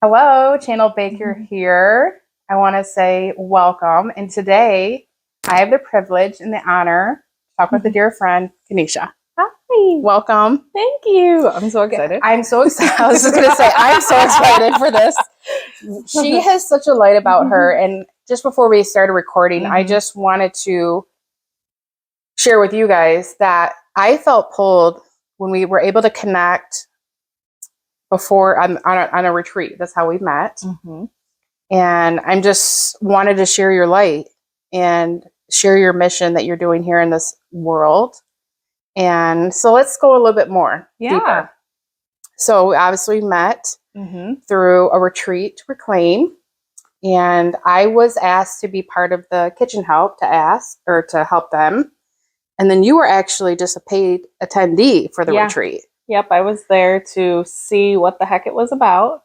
Hello, Channel Baker here. I want to say welcome. And today I have the privilege and the honor to talk with a dear friend, Kenisha. Hi. Welcome. Thank you. I'm so excited. I'm so excited. I was just going to say, I'm so excited for this. She has such a light about her. And just before we started recording, I just wanted to share with you guys that I felt pulled when we were able to connect before on a retreat. That's how we met. And I'm just wanted to share your light and share your mission that you're doing here in this world. And so let's go a little bit more deeper. So we obviously met through a retreat to Reclaim. And I was asked to be part of the kitchen help to help them. And then you were actually just a paid attendee for the retreat. Yep, I was there to see what the heck it was about.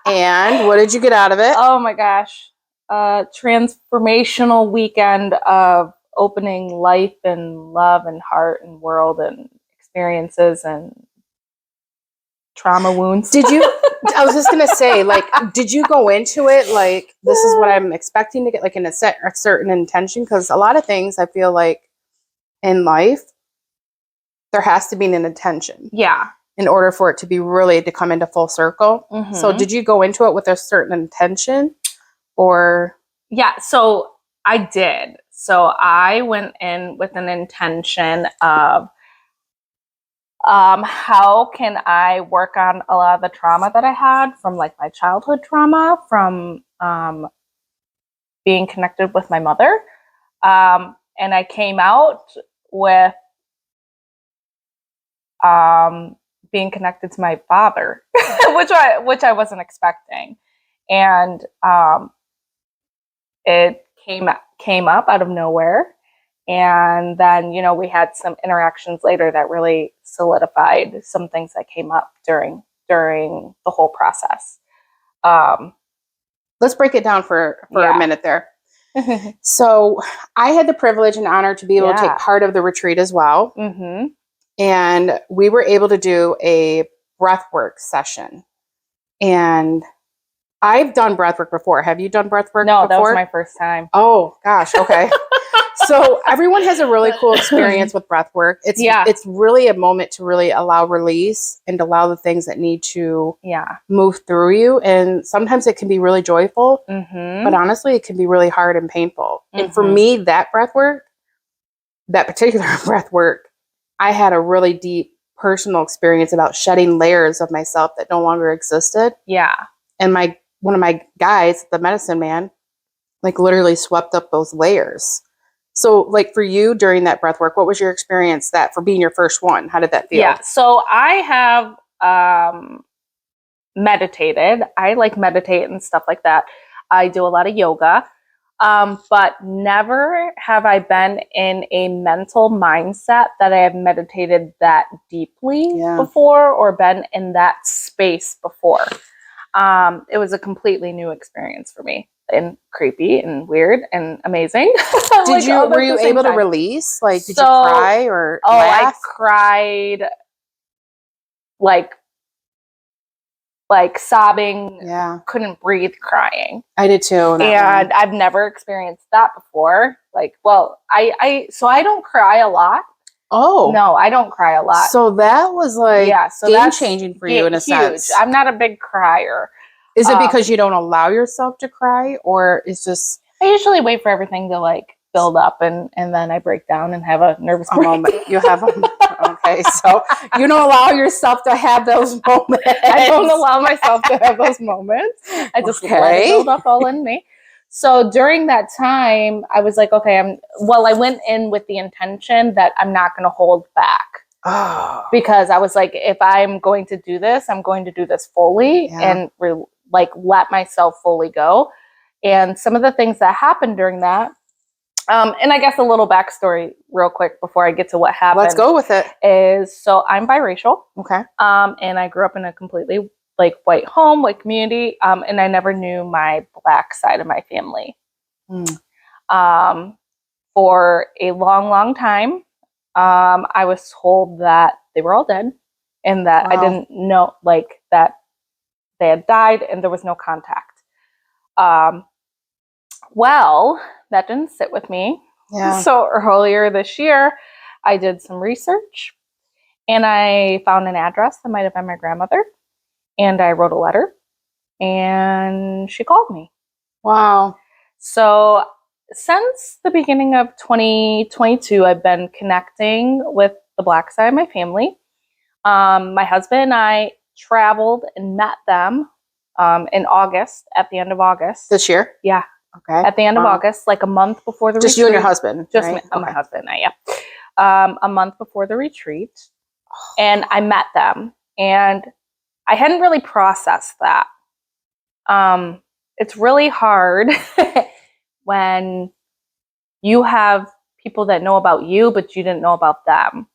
And what did you get out of it? Oh my gosh. Transformational weekend of opening life and love and heart and world and experiences and trauma wounds. I was just going to say, did you go into it like, this is what I'm expecting to get, like in a certain intention? Because a lot of things I feel like in life, there has to be an intention. Yeah. In order for it to be really to come into full circle. So did you go into it with a certain intention or? Yeah, so I did. So I went in with an intention of how can I work on a lot of the trauma that I had from like my childhood trauma, from being connected with my mother. And I came out with being connected to my father, which I wasn't expecting. And it came up out of nowhere. And then, we had some interactions later that really solidified some things that came up during the whole process. Let's break it down for a minute there. So I had the privilege and honor to be able to take part of the retreat as well. And we were able to do a breathwork session. And I've done breathwork before. Have you done breathwork before? No, that was my first time. Oh, gosh. Okay. So everyone has a really cool experience with breathwork. It's really a moment to really allow release and allow the things that need to move through you. And sometimes it can be really joyful, but honestly, it can be really hard and painful. And for me, that particular breathwork, I had a really deep personal experience about shedding layers of myself that no longer existed. Yeah. And one of my guys, the medicine man, literally swept up those layers. So for you during that breath work, what was your experience for being your first one? How did that feel? Yeah. So I have meditated. I meditate and stuff like that. I do a lot of yoga. But never have I been in a mental mindset that I have meditated that deeply before or been in that space before. It was a completely new experience for me and creepy and weird and amazing. Were you able to release? Did you cry or laugh? I cried sobbing, couldn't breathe, crying. I did too. And I've never experienced that before. So I don't cry a lot. Oh. No, I don't cry a lot. So that was game changing for you in a sense. I'm not a big crier. Is it because you don't allow yourself to cry, or it's just? I usually wait for everything to build up and then I break down and have a nervous moment. You have okay, so you don't allow yourself to have those moments. I don't allow myself to have those moments. I just let it build up all in me. So during that time, I was like, okay, I went in with the intention that I'm not going to hold back. Oh. Because I was like, if I'm going to do this, I'm going to do this fully and let myself fully go. And some of the things that happened during that, and I guess a little backstory real quick before I get to what happened. Let's go with it. So I'm biracial. Okay. And I grew up in a completely white home, white community. And I never knew my Black side of my family. For a long, long time, I was told that they were all dead and that I didn't know that they had died and there was no contact. Well, that didn't sit with me. Yeah. So earlier this year, I did some research and I found an address that might have been my grandmother. And I wrote a letter and she called me. Wow. So since the beginning of 2022, I've been connecting with the Black side of my family. My husband and I traveled and met them in August, at the end of August. This year? Yeah. Okay. At the end of August, like a month before the retreat. Just you and your husband? Just right? my husband and I, yeah. A month before the retreat. And I met them. And I hadn't really processed that. It's really hard when you have people that know about you, but you didn't know about them.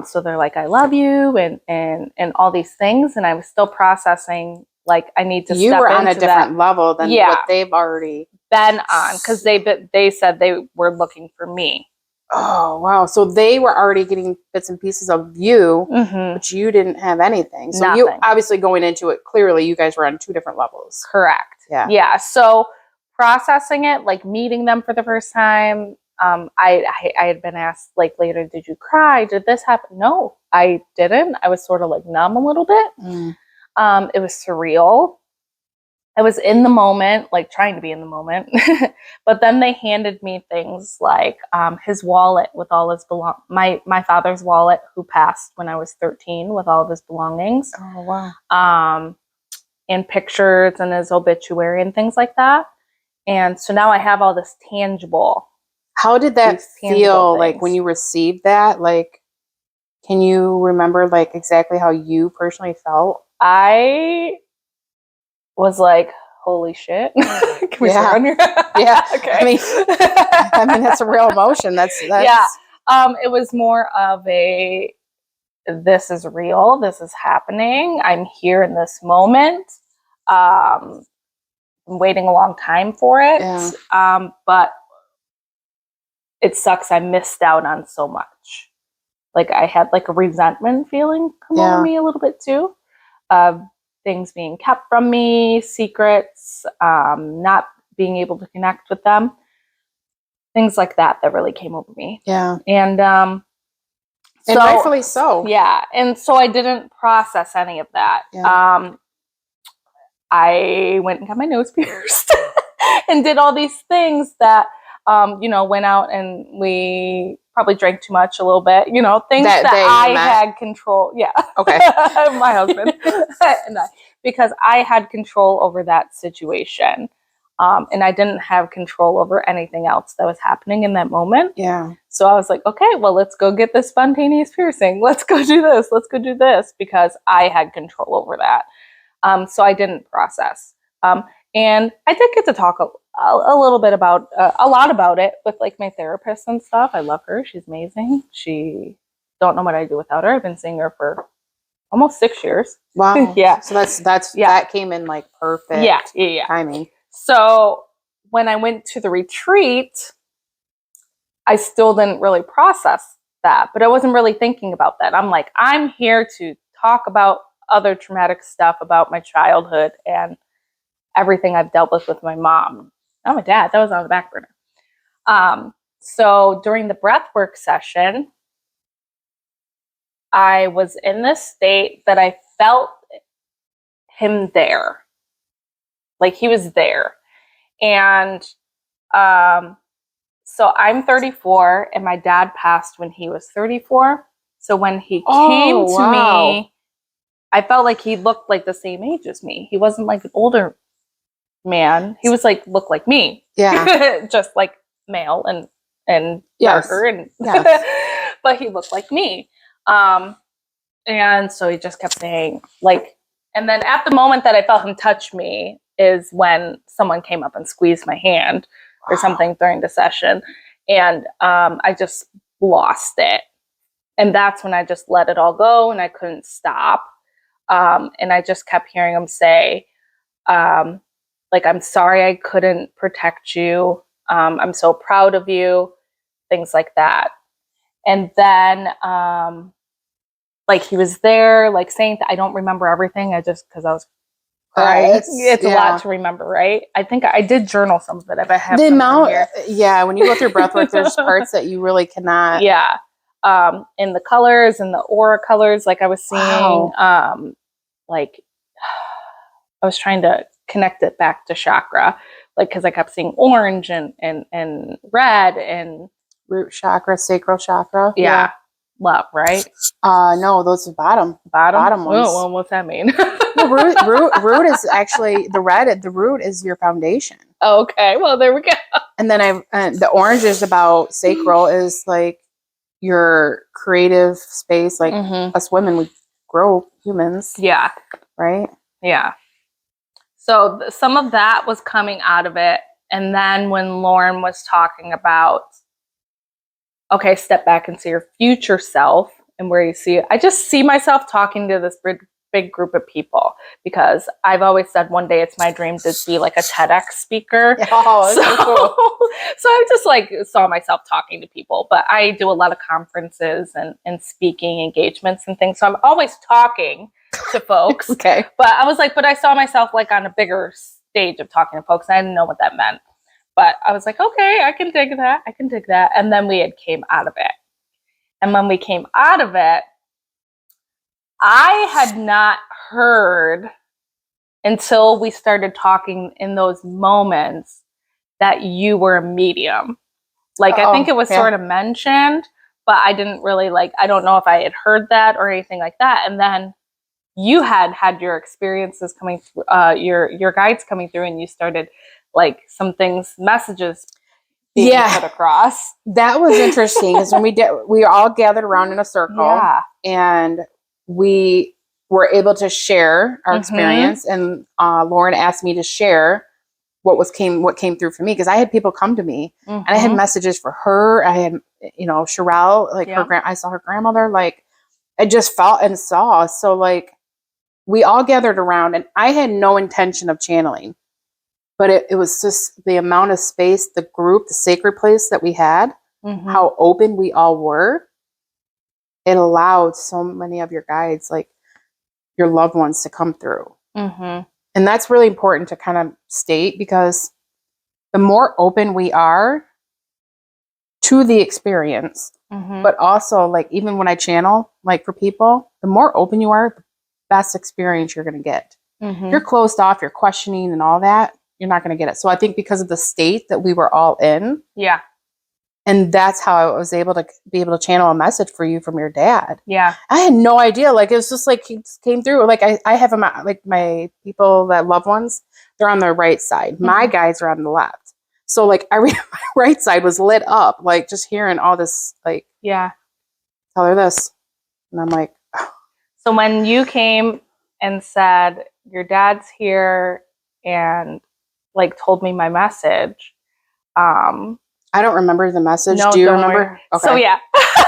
So they're like, I love you and all these things. And I was still processing, like, I need to step into that. You were on a different level than what they've already been on, because they said they were looking for me. Oh, wow. So they were already getting bits and pieces of you, but you didn't have anything. So Nothing. You obviously going into it, clearly you guys were on 2 different levels. Correct. Yeah. Yeah. So processing it, like meeting them for the first time, I had been asked, like, later, did you cry? Did this happen? No, I didn't. I was sort of like numb a little bit. It was surreal. I was in the moment, like trying to be in the moment. But then they handed me things like his wallet with all his my father's wallet, who passed when I was 13, with all of his belongings. Oh, wow. And pictures and his obituary and things like that. And so now I have all this tangible. How did that feel, like, when you received that? Like, can you remember, like, exactly how you personally felt? I was like, holy shit. Can we swear on here? Yeah. Okay. I mean, that's a real emotion. That's yeah. It was more of a, this is real. This is happening. I'm here in this moment. I'm waiting a long time for it. Yeah. But it sucks. I missed out on so much. Like, I had like a resentment feeling come over me a little bit too. Things being kept from me, secrets, not being able to connect with them, things like that really came over me. Yeah. And rightfully so. Yeah. And so I didn't process any of that. Yeah. I went and got my nose pierced and did all these things that, went out and we probably drank too much a little bit, things that I had control. Yeah. Okay. My husband and I, because I had control over that situation. And I didn't have control over anything else that was happening in that moment. Yeah. So I was like, okay, well, let's go get this spontaneous piercing. Let's go do this. Let's go do this, because I had control over that. So I didn't process. And I did get to talk a little bit about, a lot about it with, like, my therapist and stuff. I love her. She's amazing. She don't know what I'd do without her. I've been seeing her for almost 6 years. Wow. Yeah. So that came in like perfect timing. So when I went to the retreat, I still didn't really process that, but I wasn't really thinking about that. I'm like, I'm here to talk about other traumatic stuff about my childhood and everything I've dealt with my mom. Not my dad. That was on the back burner. So during the breathwork session, I was in this state that I felt him there. Like, he was there. And so I'm 34 and my dad passed when he was 34. So when he came to me, I felt like he looked like the same age as me. He wasn't like an older man. He was like, looked like me. Yeah. Just like male and darker. And but he looked like me. And so he just kept saying, like, and then at the moment that I felt him touch me is when someone came up and squeezed my hand or something during the session. And I just lost it. And that's when I just let it all go and I couldn't stop. And I just kept hearing him say, like, I'm sorry I couldn't protect you. I'm so proud of you. Things like that. And then, like, he was there, like, saying that I don't remember everything. Because I was crying. It's a lot to remember, right? I think I did journal some of it. I have the some amount, in here. yeah, when you go through breath work, there's parts that you really cannot. Yeah. In the colors and the aura colors, like I was seeing, like I was trying to connect it back to chakra, like, cause I kept seeing orange and red and root chakra, sacral chakra. Yeah. Love, right? No, those are bottom ones. Well, what's that mean? Well, root is actually the red. The root is your foundation. Okay, well there we go. And then the orange is about sacral, is like your creative space. Like us women, we grow humans. Yeah. Right. Yeah. So some of that was coming out of it, and then when Lauren was talking about, okay, step back and see your future self and where you see it. I just see myself talking to this big group of people, because I've always said one day it's my dream to be like a TEDx speaker. Oh, so cool. So I just like saw myself talking to people, but I do a lot of conferences and speaking engagements and things. So I'm always talking to folks. Okay. But I was like, but I saw myself like on a bigger stage of talking to folks. And I didn't know what that meant. But I was like, okay, I can dig that. I can dig that. And then we had came out of it. And when we came out of it, I had not heard until we started talking in those moments that you were a medium. Like, I think it was sort of mentioned, but I didn't really I don't know if I had heard that or anything like that. And then you had your experiences coming through, your guides coming through, and you started like some things, messages being put across. That was interesting, because when we all gathered around in a circle, and we were able to share our experience. And Lauren asked me to share what came through for me, because I had people come to me and I had messages for her. I had, Sherelle, like I saw her grandmother, like I just felt and saw. So like we all gathered around, and I had no intention of channeling, but it was just the amount of space, the group, the sacred place that we had, how open we all were. It allowed so many of your guides, like your loved ones, to come through. And that's really important to kind of state, because the more open we are to the experience, but also like even when I channel, like for people, the more open you are, the best experience you're going to get. If you're closed off, you're questioning and all that, you're not going to get it. So I think because of the state that we were all in. Yeah. And that's how I was able to channel a message for you from your dad. Yeah. I had no idea. Like, it was just like, he came through. Like I have them, like my people, that loved ones, they're on the right side. My guys are on the left. So like my right side was lit up, like just hearing all this, like, tell her this. And I'm like, oh. So when you came and said, your dad's here, and like told me my message, I don't remember the message. No, do you remember? Okay. So yeah.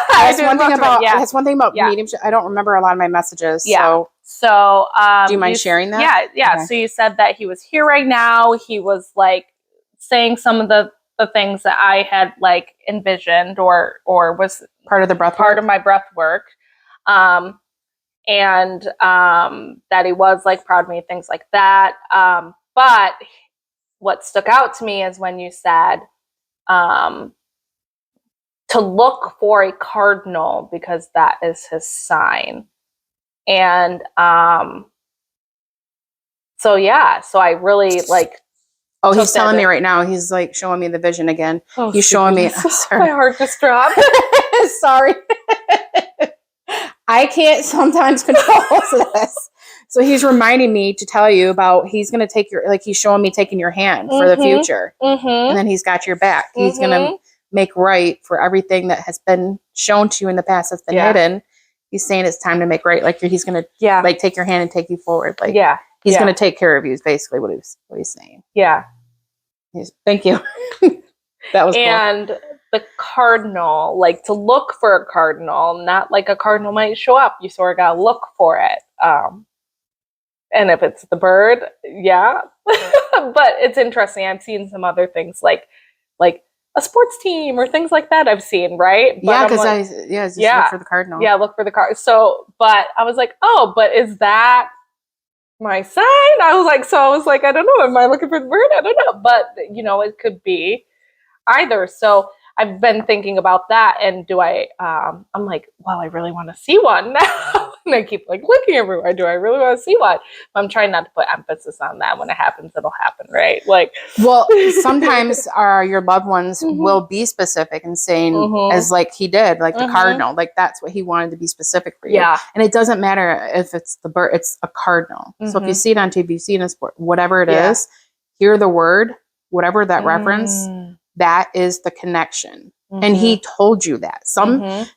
That's one thing about mediumship. I don't remember a lot of my messages. Yeah. So do you mind sharing that? Yeah. Okay. So you said that he was here right now. He was like saying some of the things that I had like envisioned or was part of my breath work. And that he was like proud of me, things like that. But what stuck out to me is when you said to look for a cardinal, because that is his sign. And so I really like. Oh, he's telling me right now. He's like showing me the vision again. Oh, he's showing me. My heart just dropped. Sorry. I can't sometimes control this. So he's reminding me to tell you about, he's going to take he's showing me taking your hand for the future. And then he's got your back. He's going to make right for everything that has been shown to you in the past that's been hidden. He's saying it's time to make right. Like he's going to like take your hand and take you forward. Like he's going to take care of you is basically what he's saying. Yeah. Thank you. That was and cool. The cardinal, like to look for a cardinal, not like a cardinal might show up. You sort of got to look for it. And if it's the bird, but it's interesting. I've seen some other things like a sports team or things like that I've seen, right? But because look for the cardinal. Yeah, look for the card. So, but I was like, oh, but is that my sign. I was like, I don't know. Am I looking for the bird? I don't know. But, it could be either. So I've been thinking about that. And I'm like, well, I really want to see one now. And I keep like looking everywhere. Do I really want to see one? But I'm trying not to put emphasis on that. When it happens, it'll happen, right? Like, well, sometimes your loved ones Mhm. will be specific and saying, Mhm. as like he did, like the Mhm. cardinal, like that's what he wanted to be specific for you. Yeah. And it doesn't matter if it's the bird, it's a cardinal. So if you Mhm. see it on TV, you see it in a sport, whatever it Yeah. is, hear the word, whatever that reference, Mm. that is the connection. And Mhm. he told you that. Mhm.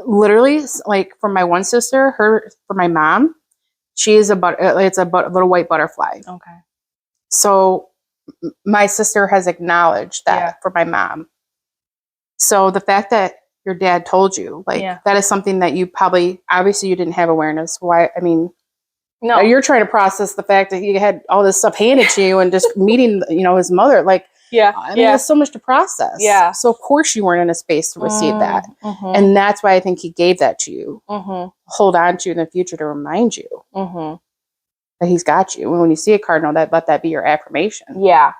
Literally, like for my one sister, for my mom, she is it's a little white butterfly. Okay. So my sister has acknowledged that Yeah. for my mom. So the fact that your dad told you, like, Yeah. that is something that you probably, obviously you didn't have awareness. Why? I mean, No. you're trying to process the fact that he had all this stuff handed to you and just meeting, his mother. Like, Yeah. I mean, Yeah. there's so much to process. Yeah. So of course you weren't in a space to receive that. Mhm. And that's why I think he gave that to you. Mhm. Hold on to in the future to remind you Mhm. that he's got you. And when you see a cardinal, let that be your affirmation. Yeah.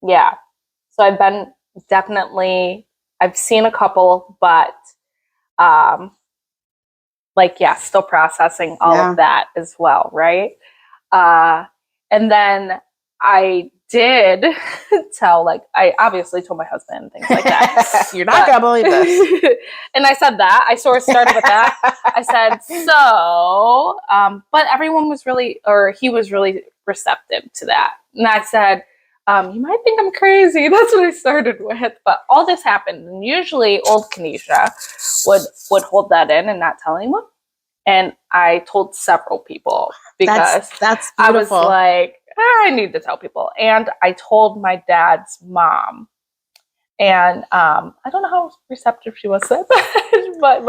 Yeah. So I've seen a couple, but um still processing all Yeah. of that as well, right? And then I did I obviously told my husband and things like that. You're not going to believe this. And I said that. I sort of started with that. I said, but everyone was he was really receptive to that. And I said, you might think I'm crazy. That's what I started with. But all this happened. And usually old Kenisha would hold that in and not tell anyone. And I told several people because that's I was beautiful. like, I need to tell people. And I told my dad's mom. And I don't know how receptive she was to that, but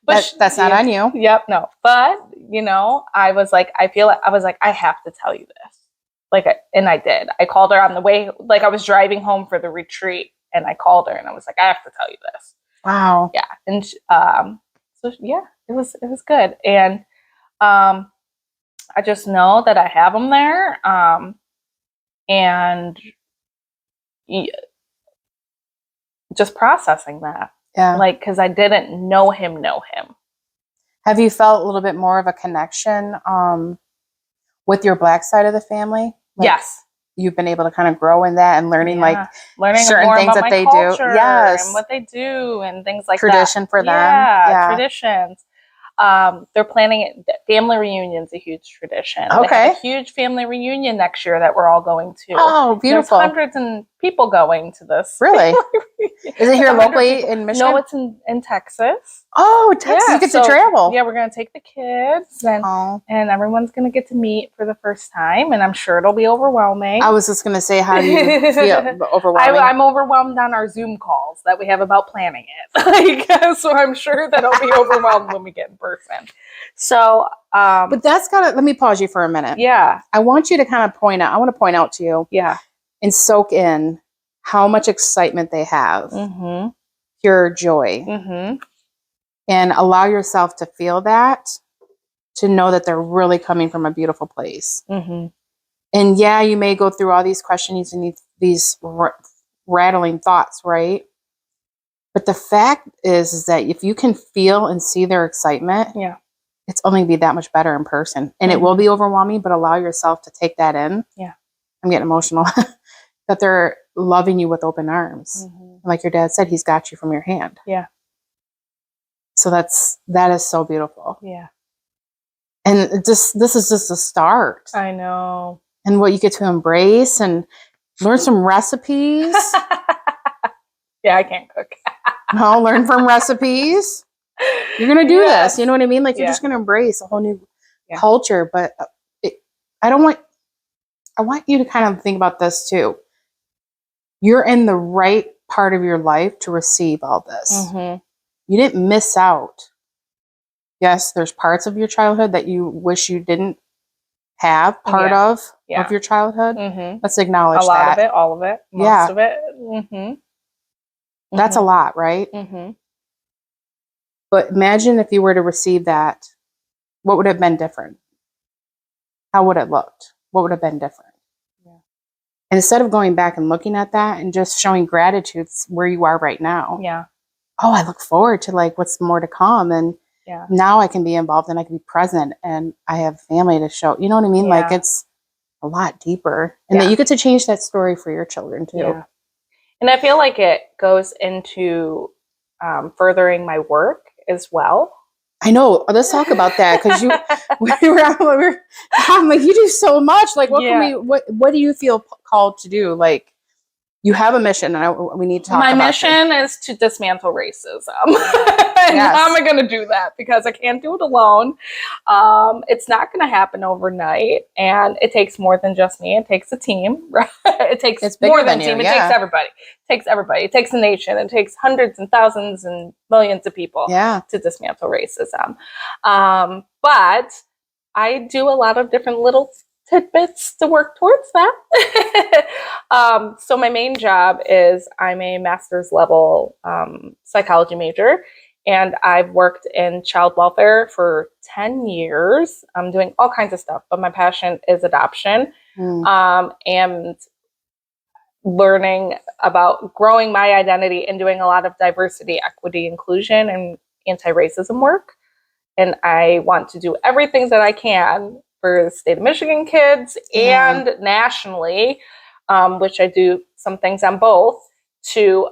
that's not on you. Yep, no. But I was like, I have to tell you this. And I did. I called her on the way, like I was driving home for the retreat, and I called her and I was like, I have to tell you this. Wow. Yeah. And so yeah, it was good. And I just know that I have him there. And just processing that. Yeah. Like, because I didn't know him. Have you felt a little bit more of a connection with your Black side of the family? Like, yes. You've been able to kind of grow in that and learning certain more things about that they do. Yes. And what they do and things like Tradition that. for them. Yeah, traditions. They're planning it. Family reunion's a huge tradition. Okay. They have a huge family reunion next year that we're all going to. Oh, beautiful. There's hundreds of people going to this. Really? Is it here locally in Michigan? No, it's in Texas. Oh, Texas. Yeah, you get to travel. Yeah, we're going to take the kids and everyone's going to get to meet for the first time. And I'm sure it'll be overwhelming. I was just going to say, how do you feel? Overwhelming? I'm overwhelmed on our Zoom calls that we have about planning it. So I'm sure that I'll be overwhelmed when we get in person. So, but that's let me pause you for a minute. Yeah. I want you to kind of I want to point out to you. Yeah. And soak in how much excitement they have. Mm-hmm. Pure joy. Mm-hmm. And allow yourself to feel that, to know that they're really coming from a beautiful place. Mm-hmm. And yeah, you may go through all these questions and these rattling thoughts, right? But the fact is that if you can feel and see their excitement, yeah, it's only be that much better in person. And it will be overwhelming, but allow yourself to take that in. Yeah. I'm getting emotional. That they're loving you with open arms. Mm-hmm. Like your dad said, he's got you from your hand. Yeah. So that is so beautiful. Yeah. And this is just a start. I know. And what you get to embrace and learn some recipes. Yeah, I can't cook. No, learn from recipes. You're going to do this. You know what I mean? Like, you're just going to embrace a whole new culture. But I want you to kind of think about this too. You're in the right part of your life to receive all this. Mm-hmm. You didn't miss out. Yes, there's parts of your childhood that you wish you didn't have part of your childhood. Mm-hmm. Let's acknowledge that. A lot of it, all of it, most of it. Mm-hmm. That's a lot, right? Mm-hmm. But imagine if you were to receive that, what would have been different? how would it looked? What would have been different? Yeah. Instead of going back and looking at that and just showing gratitude where you are right now. Yeah. Oh, I look forward to like what's more to come. And Yeah. now I can be involved and I can be present and I have family to show. You know what I mean? Yeah. Like it's a lot deeper. And that you get to change that story for your children too. Yeah. And I feel like it goes into furthering my work as well. I know. Let's talk about that because I'm like, you do so much. Like, what can what do you feel called to do? Like, you have a mission, and we need to talk My about mission is to dismantle racism. And how am I going to do that? Because I can't do it alone. It's not going to happen overnight, and it takes more than just me. It takes a team. Right? It takes more than a team. It takes everybody. It takes everybody. It takes a nation. It takes hundreds and thousands and millions of people to dismantle racism. But I do a lot of different little tidbits to work towards that. So my main job is I'm a master's level psychology major, and I've worked in child welfare for 10 years. I'm doing all kinds of stuff, but my passion is adoption and learning about growing my identity and doing a lot of diversity, equity, inclusion, and anti-racism work. And I want to do everything that I can for the state of Michigan kids and nationally, which I do some things on both, to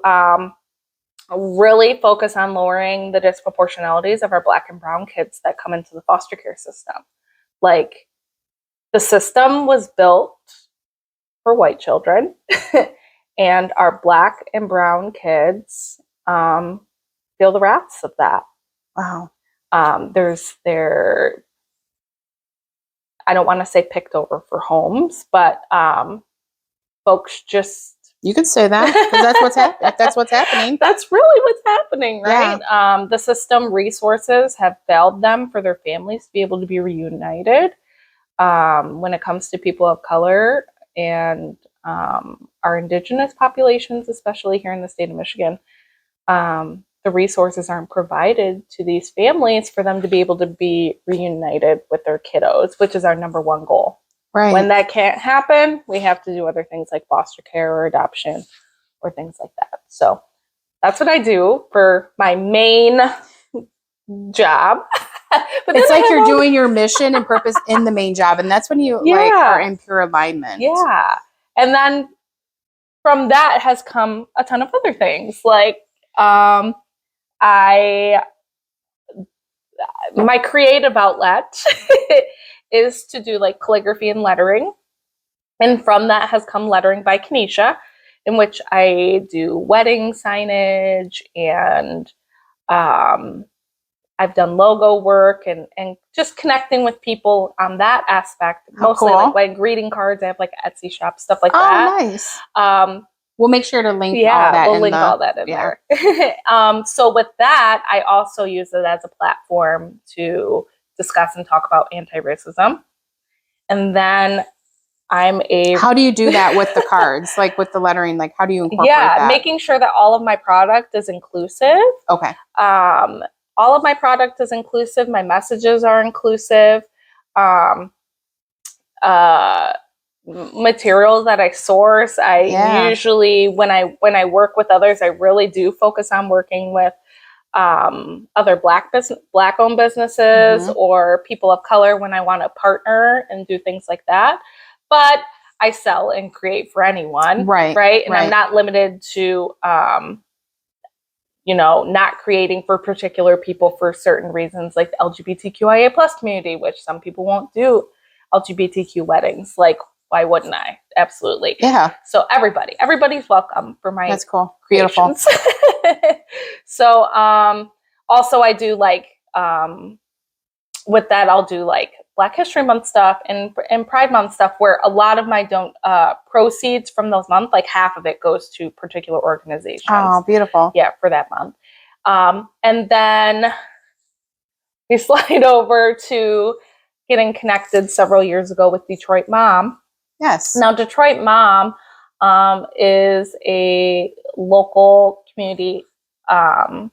really focus on lowering the disproportionalities of our Black and brown kids that come into the foster care system. Like, the system was built for white children, and our Black and brown kids feel the wraths of that. Wow. I don't want to say picked over for homes, but folks just... You could say that because that's what's happening. That's really what's happening, right? Yeah. The system resources have failed them for their families to be able to be reunited. When it comes to people of color and our indigenous populations, especially here in the state of Michigan, the resources aren't provided to these families for them to be able to be reunited with their kiddos, which is our number one goal. Right. When that can't happen, we have to do other things like foster care or adoption or things like that. So that's what I do for my main job. But it's like you're doing your mission and purpose in the main job, and that's when you like are in pure alignment. Yeah. And then from that has come a ton of other things. Like my creative outlet is to do like calligraphy and lettering. And from that has come Lettering by Kenisha, in which I do wedding signage, and I've done logo work and just connecting with people on that aspect. Mostly like greeting cards. I have like an Etsy shop, stuff like that. Oh, nice. We'll make sure to link all that. We'll link all that in there. So with that, I also use it as a platform to discuss and talk about anti-racism. And then how do you do that with the cards? Like with the lettering, like how do you incorporate that? Making sure that all of my product is inclusive. Okay. All of my product is inclusive. My messages are inclusive. Materials that I source, I usually when I work with others, I really do focus on working with other Black owned businesses or people of color when I want to partner and do things like that. But I sell and create for anyone, right? And I'm not limited to not creating for particular people for certain reasons, like the LGBTQIA plus community, which some people won't do LGBTQ weddings. Like, why wouldn't I? Absolutely. Yeah. So everybody's welcome for my... That's cool. Beautiful. So, also I do like, with that, I'll do like Black History Month stuff and Pride Month stuff, where a lot of my proceeds from those months, like half of it goes to particular organizations. Oh, beautiful. Yeah, for that month. And then we slide over to getting connected several years ago with Detroit Mom. Yes. Now, Detroit Mom is a local community, not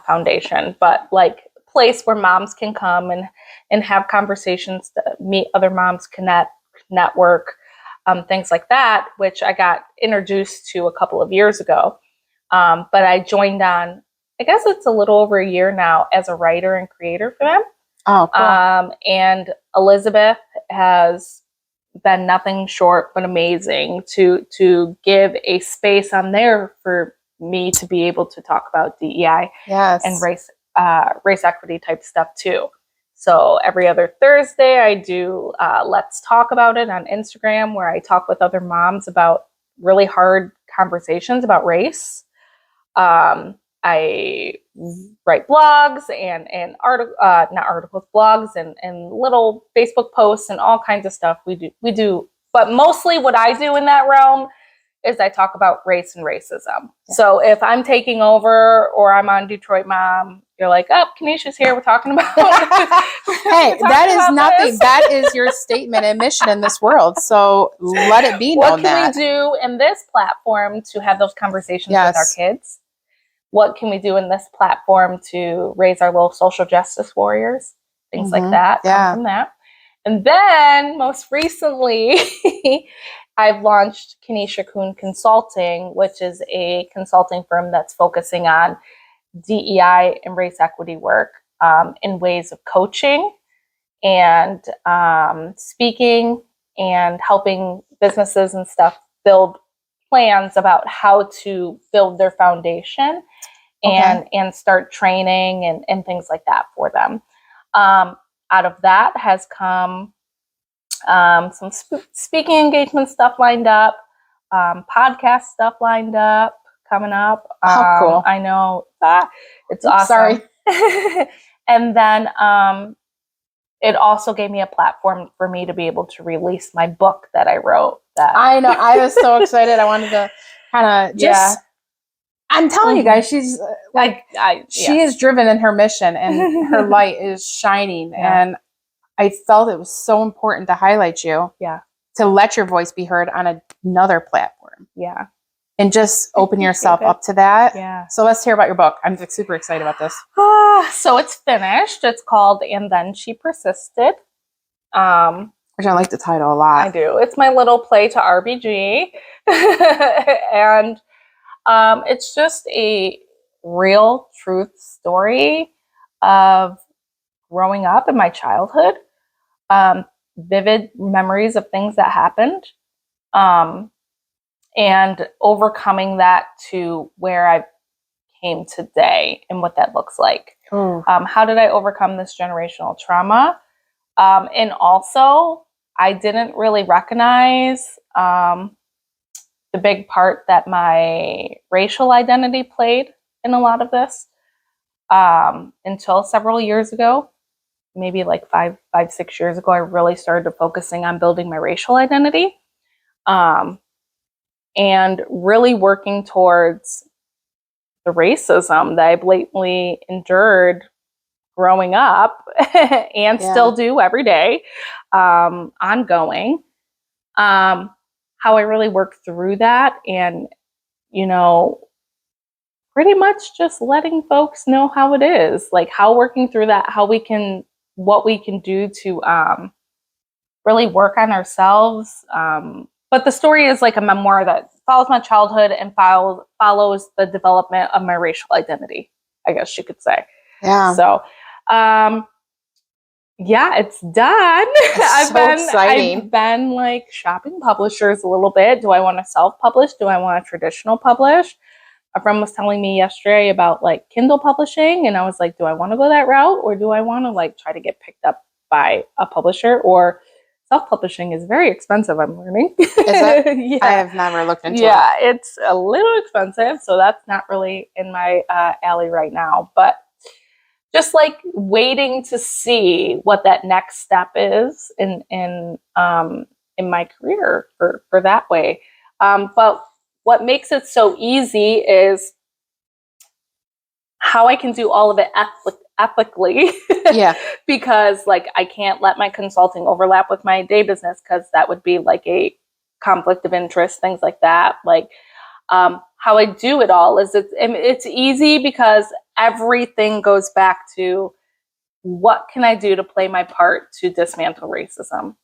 foundation, but like place where moms can come and have conversations, to meet other moms, connect, network, things like that, which I got introduced to a couple of years ago. But I joined on, I guess it's a little over a year now, as a writer and creator for them. Oh, cool. And Elizabeth has been nothing short but amazing to give a space on there for me to be able to talk about DEI Yes. and race equity type stuff too. So every other Thursday, I do Let's Talk About It on Instagram, where I talk with other moms about really hard conversations about race. I write blogs and not articles, blogs and little Facebook posts and all kinds of stuff. We do, but mostly what I do in that realm is I talk about race and racism. Yeah. So if I'm taking over or I'm on Detroit Mom, you're like, oh, Kenisha's here. We're talking about. Hey, that is nothing. That is your statement and mission in this world. So let it be known that. What can we do in this platform to have those conversations with our kids? What can we do in this platform to raise our little social justice warriors? Things like that. Yeah. Come from that. And then most recently, I've launched Kenisha Kuhn Consulting, which is a consulting firm that's focusing on DEI and race equity work in ways of coaching and speaking and helping businesses and stuff build plans about how to build their foundation and start training and things like that for them. Out of that has come some speaking engagement stuff lined up, podcast stuff lined up, coming up. How cool. I know that. It's awesome. Sorry. And then it also gave me a platform for me to be able to release my book that I wrote. That I know. I was so excited. I wanted to kind of just... I'm telling you guys, she's she is driven in her mission and her light is shining. Yeah. And I felt it was so important to highlight you. Yeah. To let your voice be heard on another platform. Yeah. And just open yourself up to that. Yeah. So let's hear about your book. I'm super excited about this. So it's finished. It's called And Then She Persisted. Which I like the title a lot. I do. It's my little play to RBG. And it's just a real truth story of growing up in my childhood, vivid memories of things that happened, and overcoming that to where I came today and what that looks like. How did I overcome this generational trauma? And also, I didn't really recognize the big part that my racial identity played in a lot of this until several years ago, maybe like 6 years ago. I really started focusing on building my racial identity and really working towards the racism that I blatantly endured growing up and still do every day, ongoing. How I really worked through that and, pretty much just letting folks know how it is, like how working through that, what we can do to really work on ourselves. But the story is like a memoir that follows my childhood and follows the development of my racial identity, I guess you could say. Yeah. So, it's done. I've been like shopping publishers a little bit. Do I want to self-publish? Do I want to traditional publish? A friend was telling me yesterday about like Kindle publishing, and I was like, do I want to go that route, or do I want to like try to get picked up by a publisher? Or self-publishing is very expensive, I'm learning. Is it? I have never looked into it. Yeah, it's a little expensive, so that's not really in my alley right now. But just like waiting to see what that next step is in my career for that way. But what makes it so easy is how I can do all of it ethically. Yeah. Because like I can't let my consulting overlap with my day business, because that would be like a conflict of interest, things like that. Like how I do it all is it's easy because everything goes back to what can I do to play my part to dismantle racism?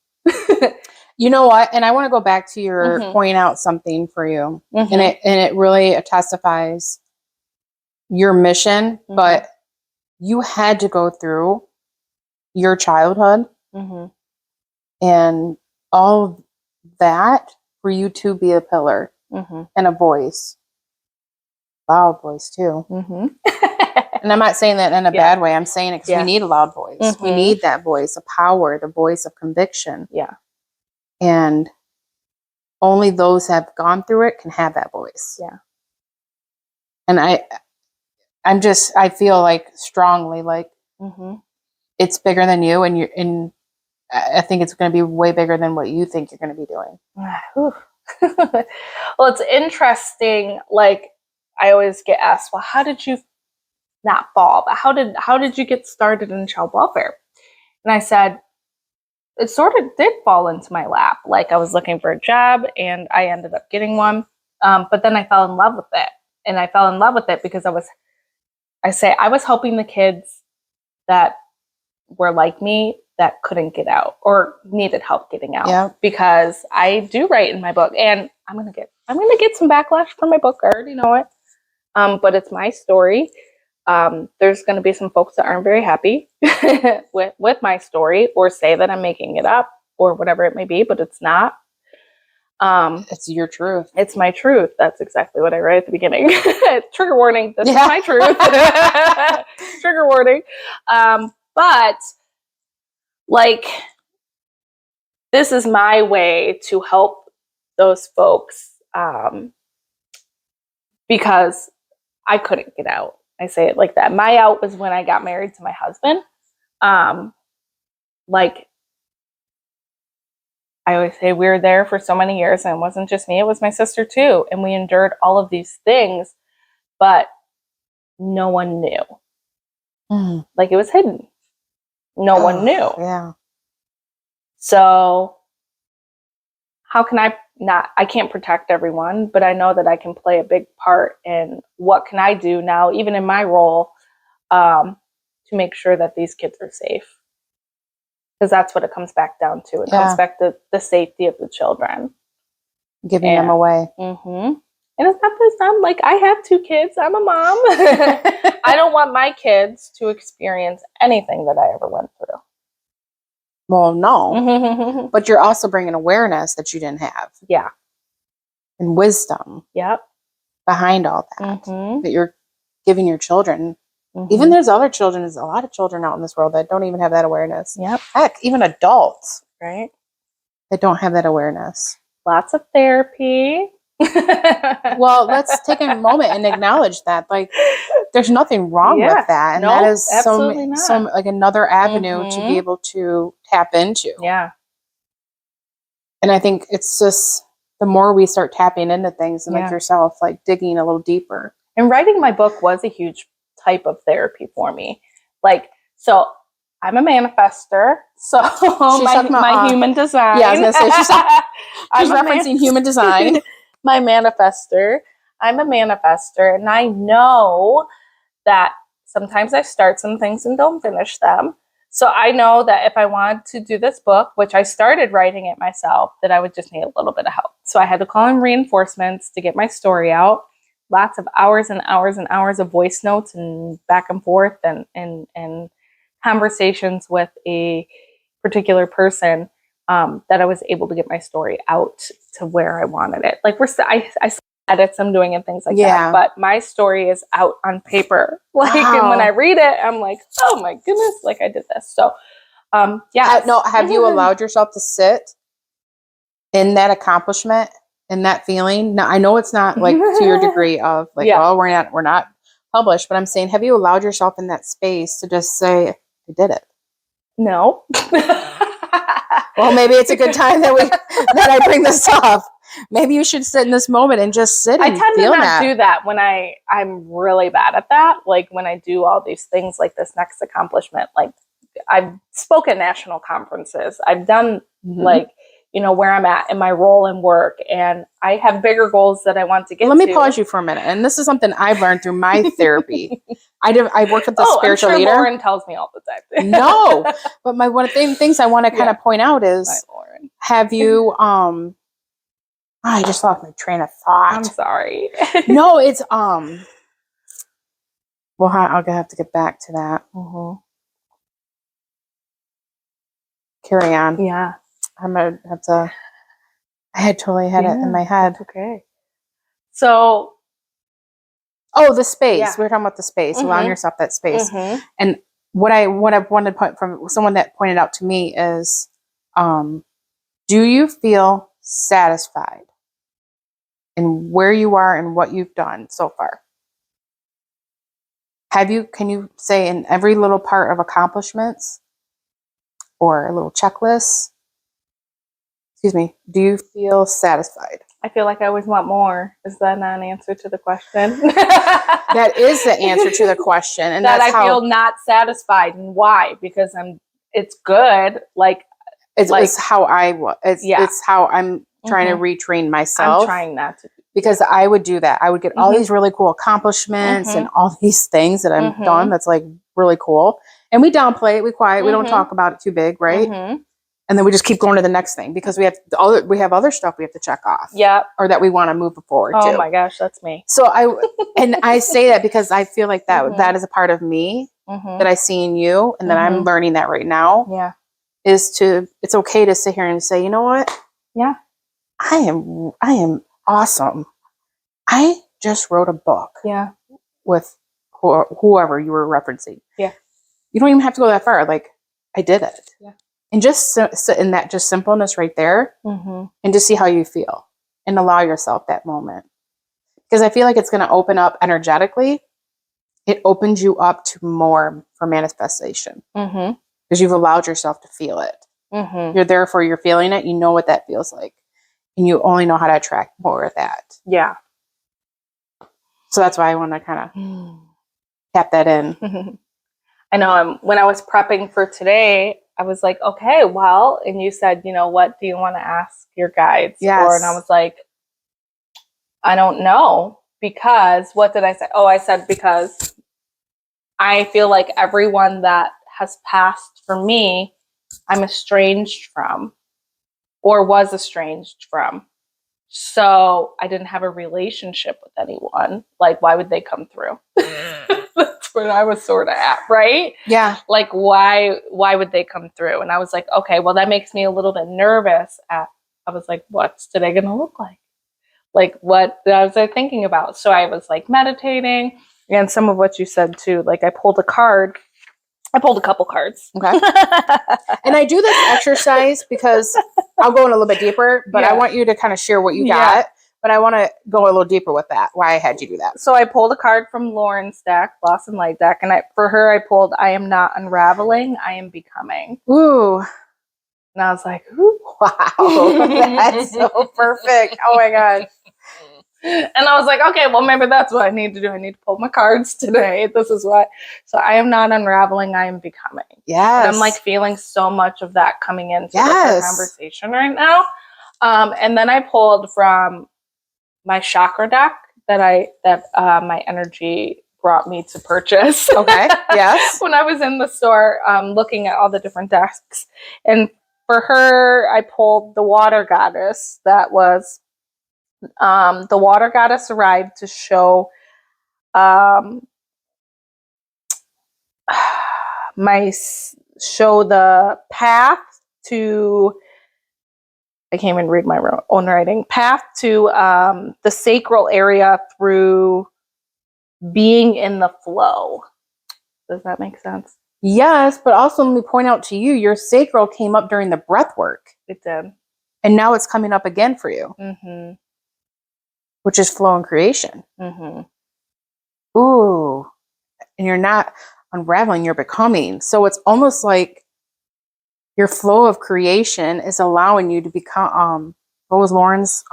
You know what? And I want to go back to your Mhm. point out something for you. Mhm. And it really testifies your mission, Mhm. but you had to go through your childhood Mhm. and all that for you to be a pillar Mhm. and a voice. Loud voice too. Mhm. And I'm not saying that in a Yeah. bad way. I'm saying it because Yeah. we need a loud voice. We Mhm. need that voice of power, the voice of conviction. Yeah. And only those that have gone through it can have that voice. Yeah. And I feel like strongly like Mhm. it's bigger than you, and I think it's going to be way bigger than what you think you're going to be doing. Well, it's interesting. Like, I always get asked, well, how did you not fall? But how did you get started in child welfare? And I said, it sort of did fall into my lap. Like, I was looking for a job and I ended up getting one. But then I fell in love with it. And I fell in love with it because I was helping the kids that were like me that couldn't get out or needed help getting out. Yeah. Because I do write in my book, and I'm gonna get some backlash for my book. I already know it. But it's my story. There's going to be some folks that aren't very happy with my story, or say that I'm making it up, or whatever it may be, but it's not. It's your truth. It's my truth. That's exactly what I write at the beginning. Trigger warning. This is my truth. Trigger warning. But like, this is my way to help those folks, because I couldn't get out. I say it like that. My out was when I got married to my husband. Like, I always say, we were there for so many years, and it wasn't just me, it was my sister too. And we endured all of these things, but no one knew. Mm. Like, it was hidden. No one knew. Yeah. So how can I can't protect everyone, but I know that I can play a big part in what can I do now, even in my role, to make sure that these kids are safe. Because that's what it comes back down to. It comes back to the safety of the children. Giving them away. Mm-hmm. And it's not this time. Like, I have 2 kids. I'm a mom. I don't want my kids to experience anything that I ever went through. Well, no. But you're also bringing awareness that you didn't have. Yeah. And wisdom. Yep. Behind all that. That you're giving your children. Even there's a lot of children out in this world that don't even have that awareness. Yep. Heck, even adults. Right. That don't have that awareness. Lots of therapy. Well, let's take a moment and acknowledge that. Like, there's nothing wrong with that. And that is so like another avenue to be able to tap into. Yeah. And I think it's just the more we start tapping into things, and like yourself, like digging a little deeper. And writing my book was a huge type of therapy for me. Like, so I'm a manifester. So my human design. Yeah, I was going to say, she's referencing human design. My manifester. I'm a manifester. And I know that sometimes I start some things and don't finish them. So I know that if I want to do this book, which I started writing it myself, that I would just need a little bit of help. So I had to call in reinforcements to get my story out. Lots of hours and hours and hours of voice notes and back and forth and conversations with a particular person, that I was able to get my story out to where I wanted it. Like, I edits I'm doing and things like that, but my story is out on paper. Like, and when I read it, I'm like, oh my goodness, like I did this. So, have you allowed yourself to sit in that accomplishment and that feeling? Now, I know it's not like to your degree of like, oh, we're not published, but I'm saying, have you allowed yourself in that space to just say, I did it? No. Well, maybe it's a good time that I bring this up. Maybe you should sit in this moment and just sit and I tend feel to not do that when I'm really bad at that. Like, when I do all these things, like this next accomplishment, like I've spoken at national conferences. I've done like, you know, where I'm at in my role and work. And I have bigger goals that I want to get to. Let me pause you for a minute. And this is something I've learned through my therapy. I worked with the spiritual I'm sure leader. Lauren tells me all the time. No, but one of the things I want to kind of point out is, Lauren. have you, I just lost my train of thought. I'm sorry. No, it's, well, I'll have to get back to that. Mm-hmm. Carry on. Yeah. I'm going to have to, I had totally had it in my head. Okay. So. Oh, the space. Yeah. We were talking about the space, allowing yourself that space. Mm-hmm. And what I wanted to point from someone that pointed out to me is, do you feel satisfied in where you are and what you've done so far? Can you say in every little part of accomplishments or a little checklist, do you feel satisfied? I feel like I always want more. Is that not an answer to the question? That is the answer to the question. And that that's I feel not satisfied. And why? Because it's good. Like, it's how it's how I'm trying to retrain myself. I'm trying not to. Because I would do that. I would get all these really cool accomplishments and all these things that I've done that's like really cool. And we downplay it, we quiet, we don't talk about it too big, right? And then we just keep going to the next thing because we have other stuff we have to check off. Yeah. Or that we want to move forward to. Oh my gosh, that's me. So I say that because I feel like that is a part of me that I see in you and that I'm learning that right now. Yeah. It's okay to sit here and say, you know what? Yeah. I am awesome. I just wrote a book. Yeah. With whoever you were referencing. Yeah. You don't even have to go that far. Like, I did it. Yeah. And just sit in that just simpleness right there and just see how you feel and allow yourself that moment. Because I feel like it's going to open up energetically. It opens you up to more for manifestation. Because you've allowed yourself to feel it. You're there for you're feeling it. You know what that feels like. And you only know how to attract more of that. Yeah. So that's why I want to kind of tap that in. I know when I was prepping for today, I was like, okay, well, and you said, you know, what do you want to ask your guides for? And I was like, I don't know, because what did I say? Oh, I said, because I feel like everyone that has passed for me, I'm estranged from or was estranged from. So I didn't have a relationship with anyone. Like, why would they come through? That's where I was sort of at, right? Yeah. Like, why would they come through? And I was like, okay, well, that makes me a little bit nervous. I was like, what's today going to look like? Like, what was I thinking about? So I was like meditating, and some of what you said too. Like, I pulled a couple cards. Okay. And I do this exercise because I'll go in a little bit deeper, but I want you to kind of share what you got. But I want to go a little deeper with that, why I had you do that. So I pulled a card from Lauren's deck, Blossom Light deck, and for her I pulled, I am not unraveling, I am becoming. Ooh. And I was like, ooh. Wow. That's so perfect. Oh my God. And I was like, okay, well, maybe that's what I need to do. I need to pull my cards today. This is what. So I am not unraveling, I am becoming. Yes. And I'm like feeling so much of that coming into our conversation right now. And then I pulled from my chakra deck that my energy brought me to purchase. Okay. Yes. When I was in the store looking at all the different decks. And for her, I pulled the water goddess. That was the water goddess arrived to show the path to, I can't even read my own writing, path to the sacral area through being in the flow. Does that make sense? Yes, but also let me point out to you, your sacral came up during the breath work. It did. And now it's coming up again for you. Which is flow and creation. Ooh. And you're not unraveling, you're becoming. So it's almost like your flow of creation is allowing you to become, what was Lauren's?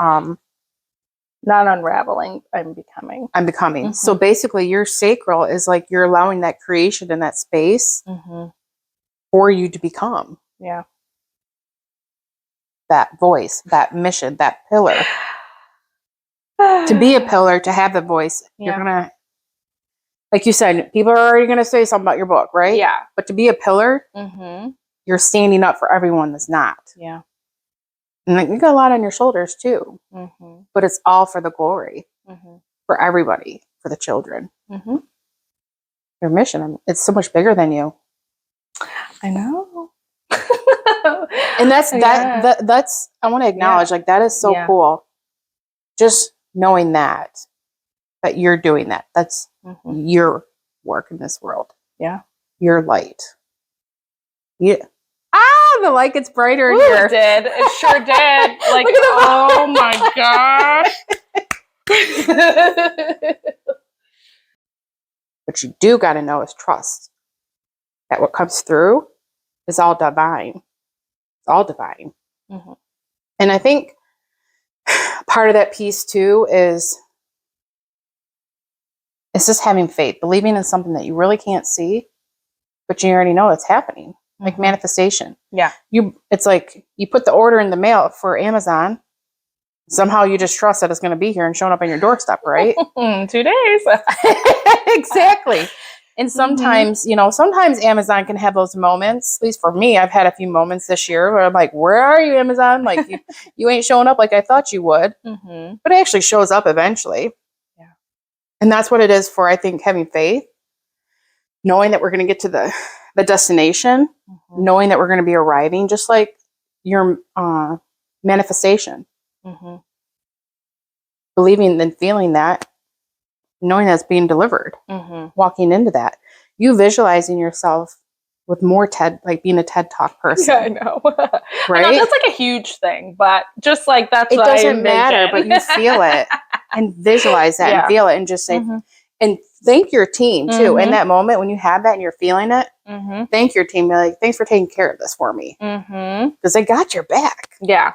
Not unraveling, I'm becoming. I'm becoming. So basically your sacral is like you're allowing that creation in that space for you to become. Yeah. that voice, that mission, that pillar. To be a pillar, to have the voice, you're going to, like you said, people are already going to say something about your book, right? Yeah. But to be a pillar, you're standing up for everyone that's not. Yeah. And like, you got a lot on your shoulders too. But it's all for the glory, for everybody, for the children. Your mission, it's so much bigger than you. I know. And that's I want to acknowledge, like, that is so cool. Just knowing that you're doing that. That's your work in this world. Yeah. Your light. Yeah. Ah, the light gets brighter in here. It did. It sure did. Like, oh my gosh. What you do got to know is trust that what comes through is all divine. It's all divine. And I think part of that piece too is it's just having faith, believing in something that you really can't see, but you already know it's happening. Like manifestation. Yeah. It's like you put the order in the mail for Amazon. Somehow you just trust that it's going to be here and showing up on your doorstep, right? 2 days. Exactly. And sometimes, sometimes Amazon can have those moments. At least for me, I've had a few moments this year where I'm like, where are you, Amazon? Like, you ain't showing up like I thought you would. But it actually shows up eventually. Yeah. And that's what it is for, I think, having faith. Knowing that we're going to get to the destination, knowing that we're going to be arriving, just like your manifestation. Believing and feeling that, knowing that's being delivered, walking into that. You visualizing yourself with more TED, like being a TED Talk person. Yeah, I know. Right? I know, that's like a huge thing, but just like that's it what doesn't matter, but you feel it and visualize that and feel it and just say, and thank your team too. In that moment when you have that and you're feeling it, thank your team. Be like, thanks for taking care of this for me. Because they got your back. Yeah.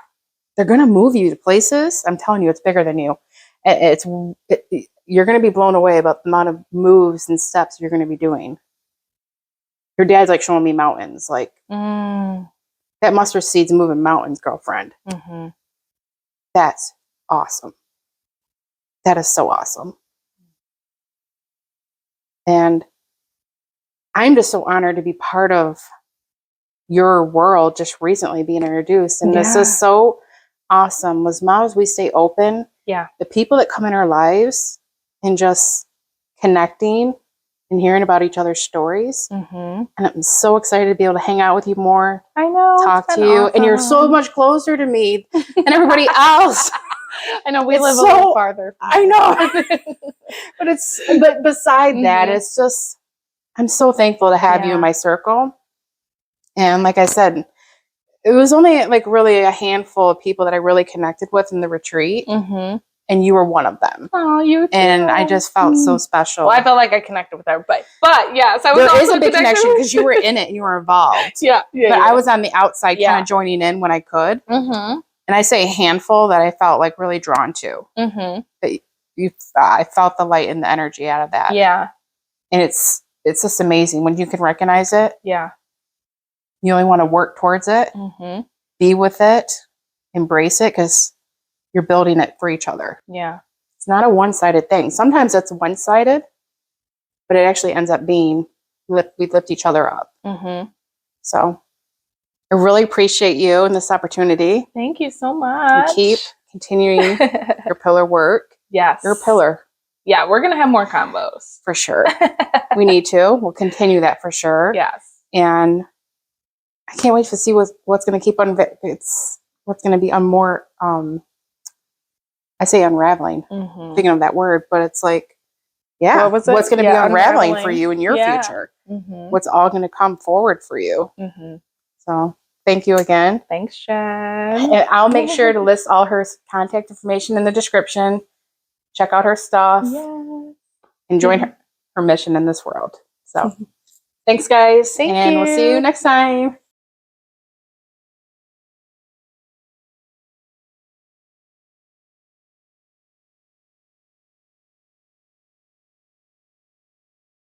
They're going to move you to places. I'm telling you, it's bigger than you. You're going to be blown away about the amount of moves and steps you're going to be doing. Your dad's like showing me mountains. Like, that mustard seed's moving mountains, girlfriend. That's awesome. That is so awesome. And I'm just so honored to be part of your world just recently being introduced. And this is so awesome. As long as we stay open, the people that come in our lives and just connecting and hearing about each other's stories. And I'm so excited to be able to hang out with you more. I know. Talk to you. Awesome. And you're so much closer to me and everybody else. I know we live a little farther. I know. but beside that, it's just, I'm so thankful to have you in my circle. And like I said, it was only like really a handful of people that I really connected with in the retreat. And you were one of them. Oh, you too. And I just felt so special. Well, I felt like I connected with everybody. But yes, I was there is a big connection because you were in it and you were involved. But I was on the outside kind of joining in when I could. And I say a handful that I felt like really drawn to. But I felt the light and the energy out of that. Yeah. And it's just amazing when you can recognize it. Yeah. You only want to work towards it. Be with it. Embrace it because you're building it for each other. Yeah. It's not a one-sided thing. Sometimes it's one-sided, but it actually ends up being we lift each other up. So I really appreciate you and this opportunity. Thank you so much. And keep continuing your pillar work. Yes. You're a pillar. Yeah, we're going to have more combos. For sure. We need to. We'll continue that for sure. Yes. And I can't wait to see what's going to keep on. What's going to be on more. I say unraveling. Thinking of that word, but it's like, what's going to be unraveling for you in your future? What's all going to come forward for you? So thank you again. Thanks, Jen. And I'll make sure to list all her contact information in the description. Check out her stuff. And join her mission in this world. So thanks, guys. Thank you. And we'll see you next time.